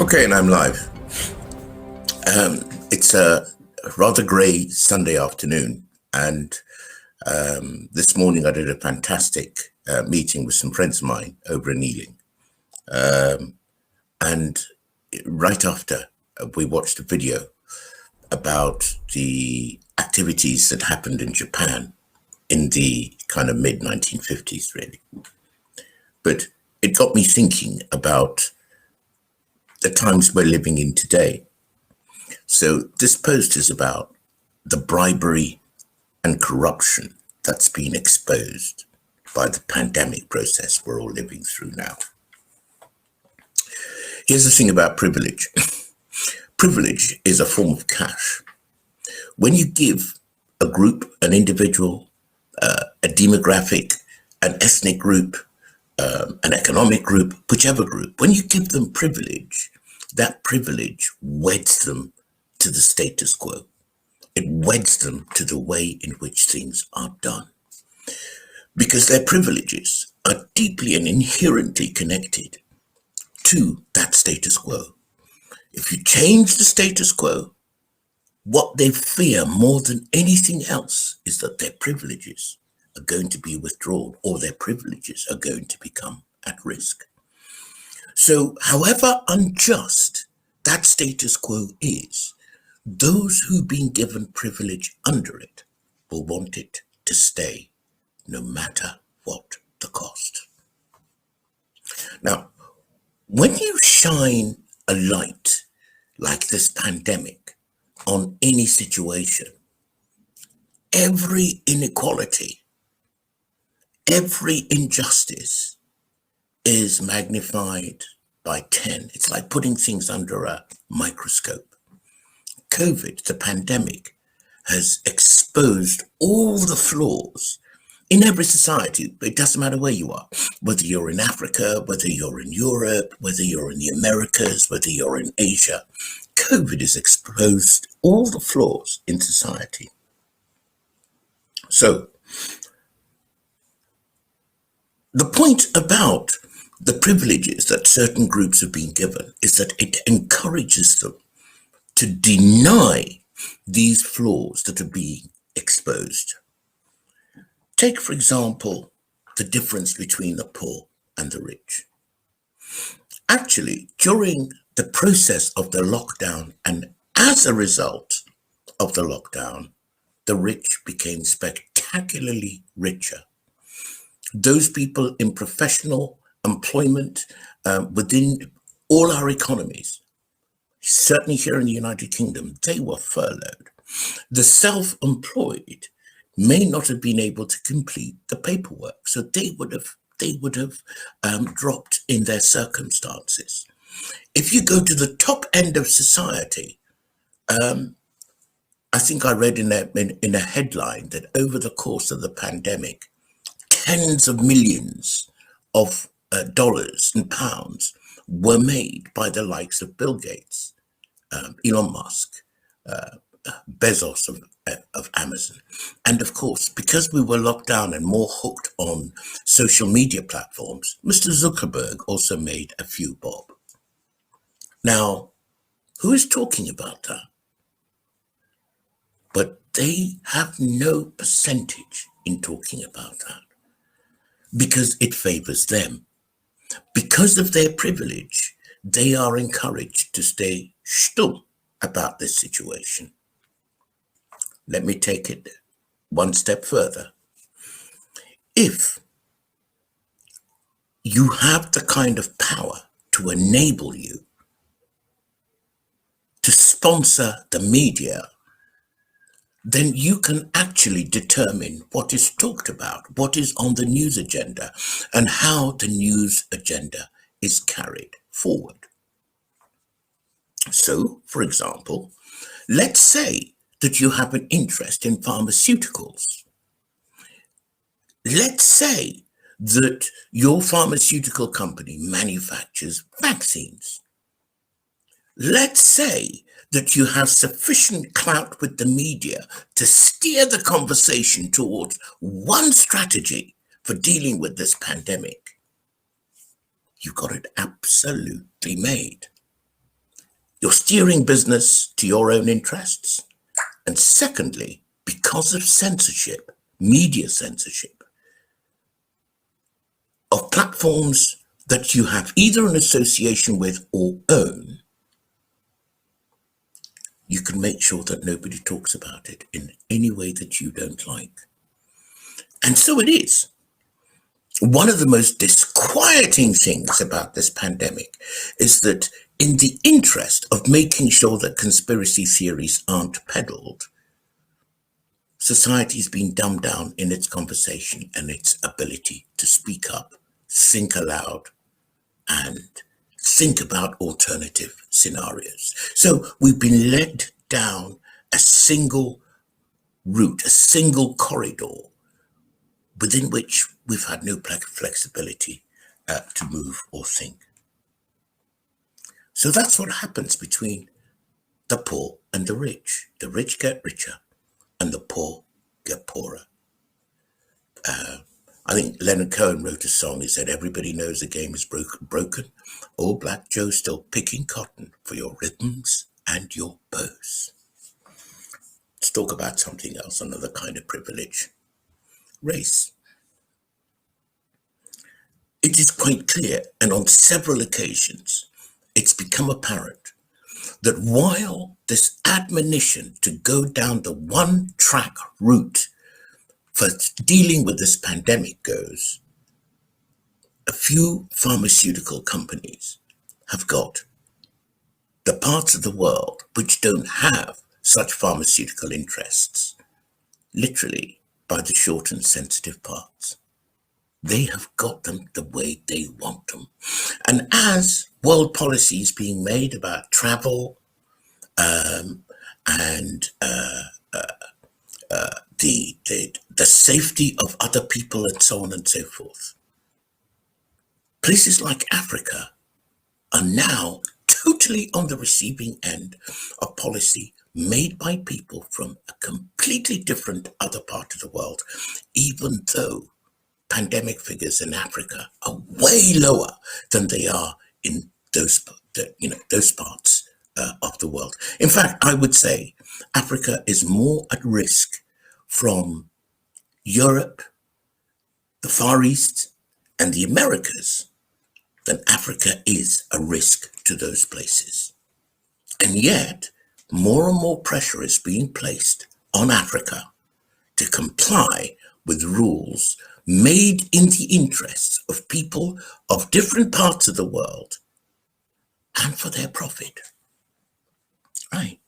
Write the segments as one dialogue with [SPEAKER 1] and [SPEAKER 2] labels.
[SPEAKER 1] Okay, and I'm live. It's a rather grey Sunday afternoon, and this morning I did a fantastic meeting with some friends of mine over in Ealing. And right after, we watched a video about the activities that happened in Japan in the kind of mid-1950s, really. But it got me thinking about the times we're living in today. So this post is about the bribery and corruption that's been exposed by the pandemic process we're all living through now. Here's the thing about privilege. Privilege is a form of cash. When you give a group, an individual, a demographic, an ethnic group, an economic group, whichever group, when you give them privilege, that privilege weds them to the status quo. It weds them to the way in which things are done. Because their privileges are deeply and inherently connected to that status quo. If you change the status quo, what they fear more than anything else is that their privileges are going to be withdrawn or their privileges are going to become at risk. So, however unjust that status quo is, those who've been given privilege under it will want it to stay, no matter what the cost. Now, when you shine a light like this pandemic on any situation, every inequality, every injustice is magnified by 10. It's like putting things under a microscope. COVID, the pandemic, has exposed all the flaws in every society. It doesn't matter where you are, whether you're in Africa, whether you're in Europe, whether you're in the Americas, whether you're in Asia. COVID has exposed all the flaws in society. So, the point about the privileges that certain groups have been given is that it encourages them to deny these flaws that are being exposed. Take, for example, the difference between the poor and the rich. Actually, during the process of the lockdown and as a result of the lockdown, the rich became spectacularly richer. Those people in professional employment within all our economies, certainly here in the United Kingdom, they were furloughed. The self-employed may not have been able to complete the paperwork, so they would have dropped in their circumstances. If you go to the top end of society, I think I read in a headline that over the course of the pandemic, tens of millions of dollars and pounds were made by the likes of Bill Gates, Elon Musk, Bezos of Amazon. And of course, because we were locked down and more hooked on social media platforms, Mr. Zuckerberg also made a few bob. Now, who is talking about that? But they have no percentage in talking about that because it favors them. Because of their privilege, they are encouraged to stay stum about this situation. Let me take it one step further. If you have the kind of power to enable you to sponsor the media, then you can actually determine what is talked about, what is on the news agenda, and how the news agenda is carried forward. So, for example, let's say that you have an interest in pharmaceuticals. Let's say that your pharmaceutical company manufactures vaccines. Let's say that you have sufficient clout with the media to steer the conversation towards one strategy for dealing with this pandemic. You got it absolutely made. You're steering business to your own interests. And secondly, because of censorship, media censorship, of platforms that you have either an association with or own, you can make sure that nobody talks about it in any way that you don't like. And so it is. One of the most disquieting things about this pandemic is that in the interest of making sure that conspiracy theories aren't peddled, society's been dumbed down in its conversation and its ability to speak up, think aloud, and think about alternative scenarios. So we've been led down a single route, a single corridor within which we've had no flexibility to move or think. So that's what happens between the poor and the rich. The rich get richer and the poor get poorer. I think Leonard Cohen wrote a song. He said, everybody knows the game is broken. Old Black Joe's still picking cotton for your rhythms and your bows. Let's talk about something else, another kind of privilege. Race. It is quite clear, and on several occasions, it's become apparent that while this admonition to go down the one-track route for dealing with this pandemic goes, a few pharmaceutical companies have got the parts of the world which don't have such pharmaceutical interests, literally by the short and sensitive parts. They have got them the way they want them. And as world policy is being made about travel and the safety of other people and so on and so forth, places like Africa are now totally on the receiving end of policy made by people from a completely different other part of the world, even though pandemic figures in Africa are way lower than they are in those parts of the world. In fact, I would say Africa is more at risk from Europe, the Far East, and the Americas than Africa is a risk to those places. And yet, more and more pressure is being placed on Africa to comply with rules made in the interests of people of different parts of the world and for their profit. Right.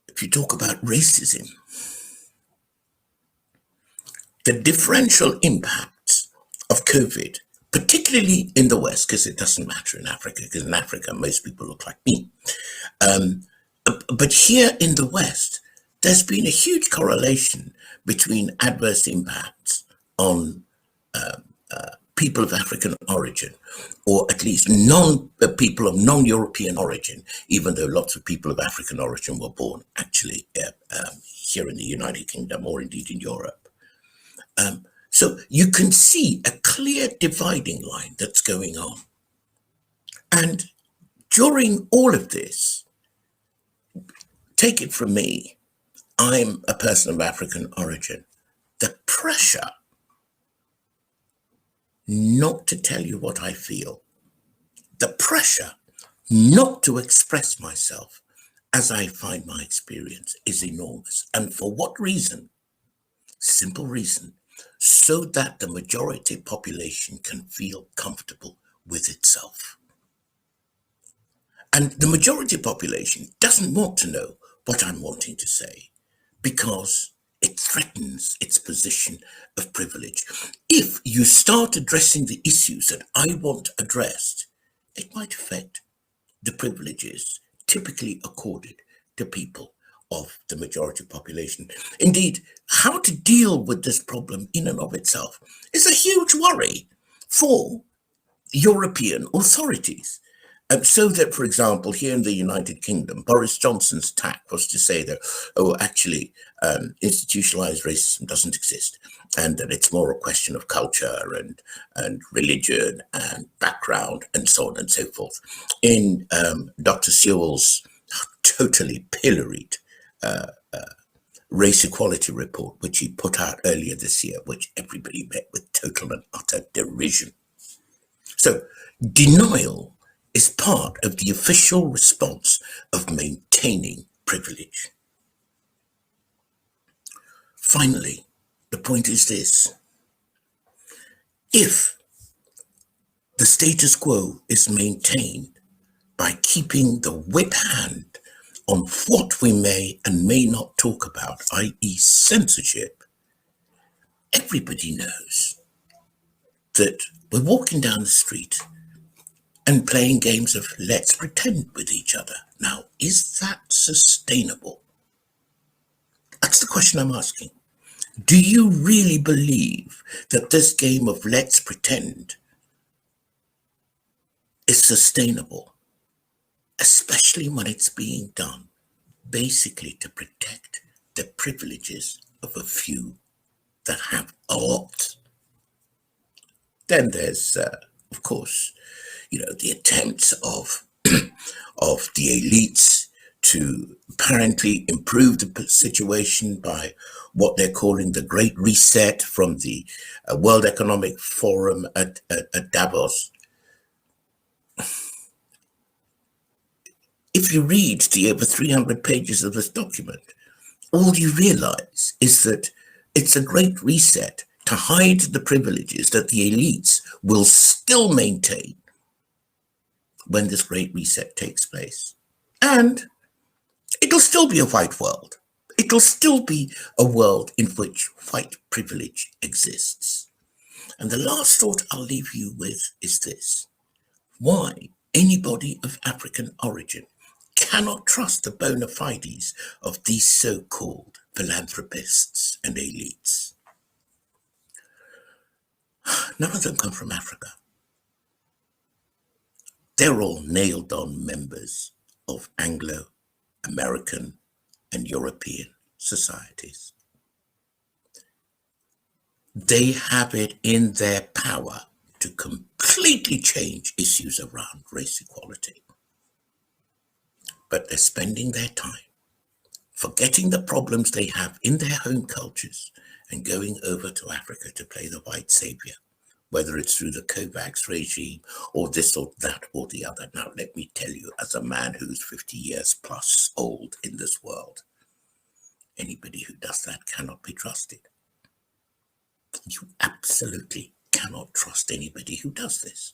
[SPEAKER 1] If you talk about racism, the differential impacts of COVID, particularly in the West, because it doesn't matter in Africa, because in Africa, most people look like me. But here in the West, there's been a huge correlation between adverse impacts on people of African origin, or at least people of non-European origin, even though lots of people of African origin were born actually here in the United Kingdom or indeed in Europe. So you can see a clear dividing line that's going on. And during all of this, take it from me, I'm a person of African origin. The pressure not to tell you what I feel, the pressure not to express myself as I find my experience is enormous. And for what reason? Simple reason, so that the majority population can feel comfortable with itself. And the majority population doesn't want to know what I'm wanting to say because it threatens its position of privilege. If you start addressing the issues that I want addressed, it might affect the privileges typically accorded to people of the majority population. Indeed, how to deal with this problem in and of itself is a huge worry for European authorities. So that, for example, here in the United Kingdom, Boris Johnson's tack was to say that, oh, actually, institutionalized racism doesn't exist, and that it's more a question of culture and religion and background and so on and so forth. In Dr. Sewell's totally pilloried race equality report, which he put out earlier this year, which everybody met with total and utter derision. So denial is part of the official response of maintaining privilege. Finally, the point is this. If the status quo is maintained by keeping the whip hand on what we may and may not talk about, i.e. censorship, everybody knows that we're walking down the street and playing games of let's pretend with each other. Now, is that sustainable? That's the question I'm asking. Do you really believe that this game of let's pretend is sustainable, especially when it's being done basically to protect the privileges of a few that have a lot? Then there's, of course, the attempts of of the elites to apparently improve the situation by what they're calling the Great Reset from the World Economic Forum at Davos. If you read the over 300 pages of this document, all you realize is that it's a great reset to hide the privileges that the elites will still maintain when this great reset takes place. And it'll still be a white world. It'll still be a world in which white privilege exists. And the last thought I'll leave you with is this. Why anybody of African origin cannot trust the bona fides of these so-called philanthropists and elites. None of them come from Africa. They're all nailed-on members of Anglo-American and European societies. They have it in their power to completely change issues around race equality. But they're spending their time forgetting the problems they have in their home cultures and going over to Africa to play the white savior, whether it's through the COVAX regime or this or that or the other. Now, let me tell you, as a man who's 50 years plus old in this world, anybody who does that cannot be trusted. You absolutely cannot trust anybody who does this.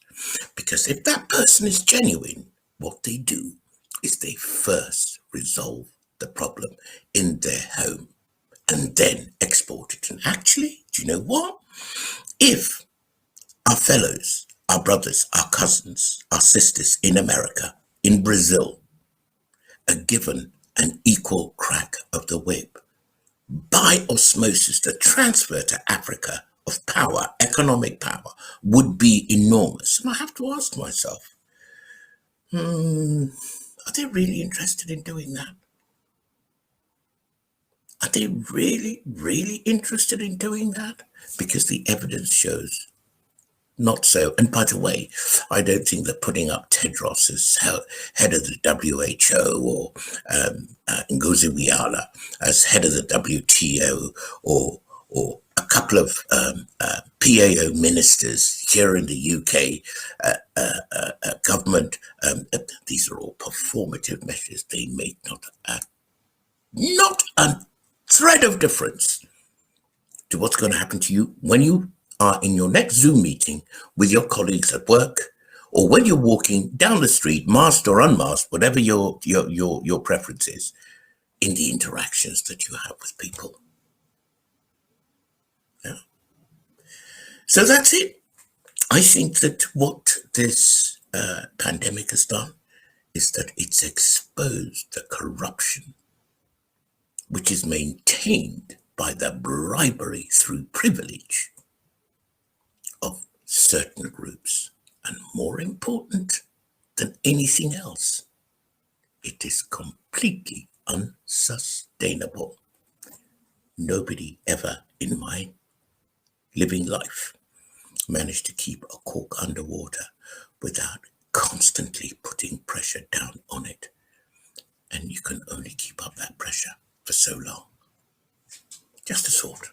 [SPEAKER 1] Because if that person is genuine, what they do is they first resolve the problem in their home and then export it. And actually, do you know what? If our fellows, our brothers, our cousins, our sisters in America, in Brazil, are given an equal crack of the whip, by osmosis, the transfer to Africa of power, economic power, would be enormous. And I have to ask myself, are they really interested in doing that? Are they really, really interested in doing that? Because the evidence shows not so. And by the way, I don't think that putting up Tedros as head of the WHO or Ngozi Weala as head of the WTO or a couple of PAO ministers here in the UK government, these are all performative measures. They make not a thread of difference to what's going to happen to you when you are in your next Zoom meeting with your colleagues at work, or when you're walking down the street, masked or unmasked, whatever your preference is, in the interactions that you have with people. Yeah. So that's it. I think that what this pandemic has done is that it's exposed the corruption which is maintained by the bribery through privilege of certain groups. And more important, than anything else. It is completely unsustainable. Nobody ever in my living life managed to keep a cork underwater without constantly putting pressure down on it. And you can only keep up that pressure for so long. Just a thought.